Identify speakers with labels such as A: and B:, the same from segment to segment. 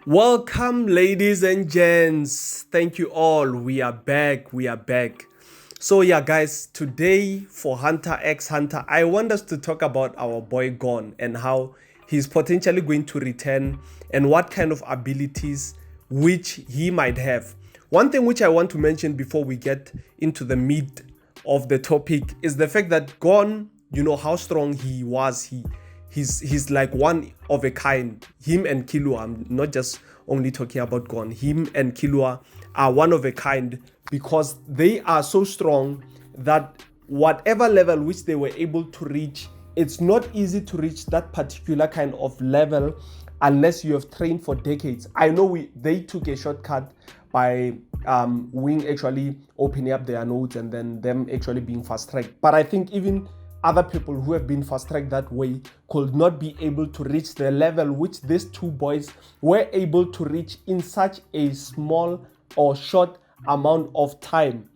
A: Welcome, ladies and gents. Thank you all. We are back. So, yeah, guys, today for Hunter x Hunter, I want us to talk about our boy Gon and how he's potentially going to return and what kind of abilities which he might have. One thing which I want to mention before we get into the meat of the topic is the fact that Gon, you know how strong he was. He's like one of a kind. Him and Killua, I'm not just only talking about Gon. Him and Killua are one of a kind because they are so strong that whatever level which they were able to reach, it's not easy to reach that particular kind of level unless you have trained for decades. I know they took a shortcut by Wing actually opening up their nodes and then them actually being fast tracked. But I think even other people who have been fast-tracked that way could not be able to reach the level which these two boys were able to reach in such a small or short amount of time.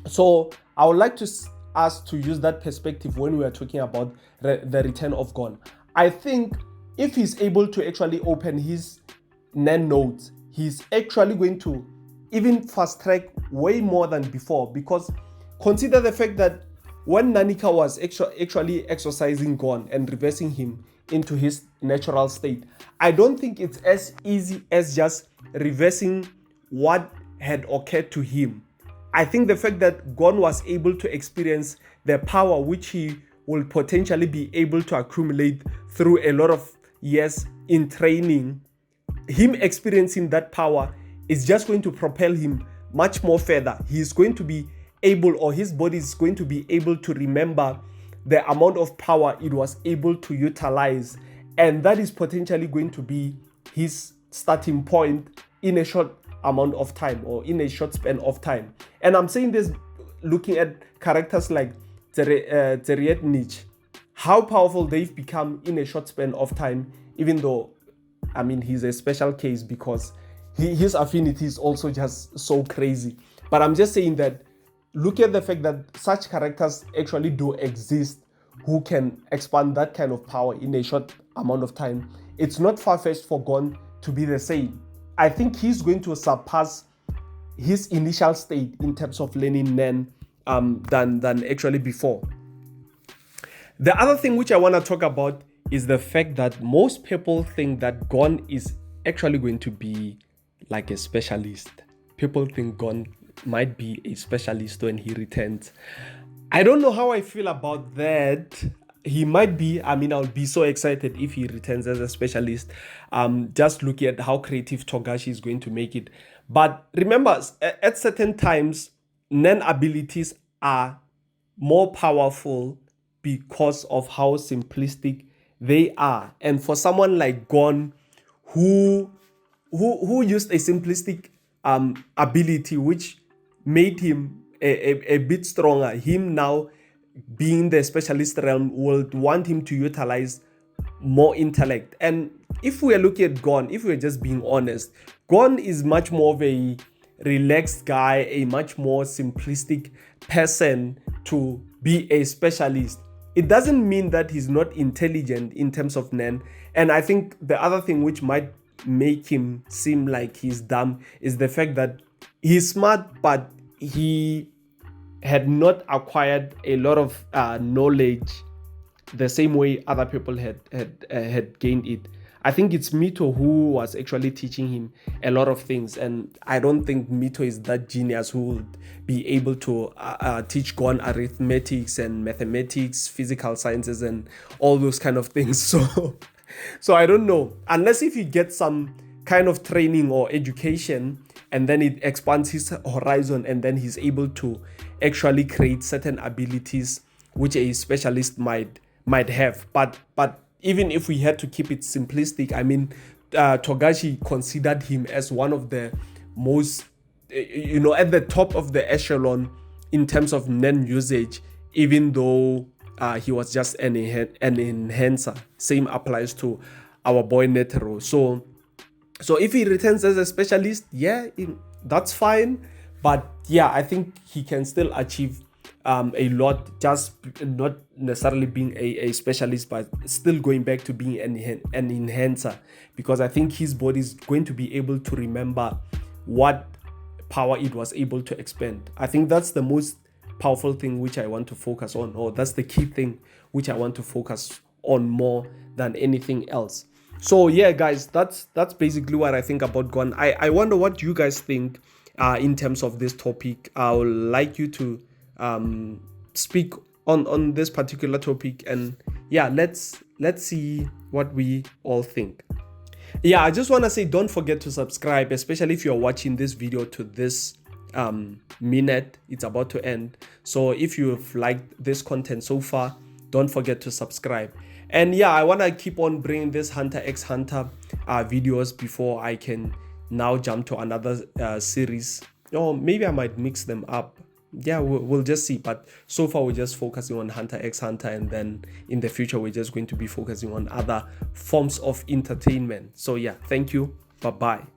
A: So I would like us to use that perspective when we are talking about the return of Gon. I think if he's able to actually open his Nen nodes, he's actually going to even fast-track way more than before, because consider the fact that when Nanika was actually exercising Gon and reversing him into his natural state, I don't think it's as easy as just reversing what had occurred to him. I think the fact that Gon was able to experience the power which he will potentially be able to accumulate through a lot of years in training, him experiencing that power is just going to propel him much more further. He's going to be able, or his body is going to be able to remember the amount of power it was able to utilize, and that is potentially going to be his starting point in a short amount of time or in a short span of time. And I'm saying this looking at characters like Zeriet, how powerful they've become in a short span of time, even though I mean he's a special case because his affinity is also just so crazy. But I'm just saying that look at the fact that such characters actually do exist who can expand that kind of power in a short amount of time. It's not far-fetched for Gon to be the same. I think he's going to surpass his initial state in terms of learning Nen than actually before. The other thing which I want to talk about is the fact that most people think that Gon is actually going to be like a specialist. People think Gon might be a specialist when he returns. I don't know how I feel about that. He might be. I mean, I'll be so excited if he returns as a specialist. Just looking at how creative Togashi is going to make it. But remember, at certain times, Nen abilities are more powerful because of how simplistic they are. And for someone like Gon, who used a simplistic ability which made him a bit stronger, him now being the specialist realm would want him to utilize more intellect. And if we're looking at Gon, if we're just being honest, Gon is much more of a relaxed guy, a much more simplistic person to be a specialist. It doesn't mean that he's not intelligent in terms of Nen. And I think the other thing which might make him seem like he's dumb is the fact that he's smart, but he had not acquired a lot of knowledge the same way other people had gained it. I think it's Mito who was actually teaching him a lot of things, and I don't think Mito is that genius who would be able to teach Gon arithmetics and mathematics, physical sciences, and all those kind of things. So I don't know, unless if he gets some kind of training or education and then it expands his horizon and then he's able to actually create certain abilities which a specialist might have. But even if we had to keep it simplistic, I mean, Togashi considered him as one of the most, at the top of the echelon in terms of Nen usage, even though he was just an enhancer. Same applies to our boy Netero. So if he returns as a specialist, yeah, that's fine. But yeah, I think he can still achieve a lot, just not necessarily being a specialist, but still going back to being an enhancer, because I think his body is going to be able to remember what power it was able to expend. I think that's the most powerful thing which I want to focus on, or that's the key thing which I want to focus on more than anything else. So yeah, guys, that's basically what I think about Gon. I wonder what you guys think in terms of this topic. I would like you to speak on this particular topic, and yeah, let's see what we all think. Yeah, I just want to say, don't forget to subscribe, especially if you're watching this video to this minute. It's about to end. So if you've liked this content so far, don't forget to subscribe. And yeah, I want to keep on bringing this Hunter x Hunter videos before I can now jump to another series. Or maybe I might mix them up. Yeah, we'll just see. But so far we're just focusing on Hunter x Hunter, and then in the future we're just going to be focusing on other forms of entertainment. So yeah, thank you. Bye bye.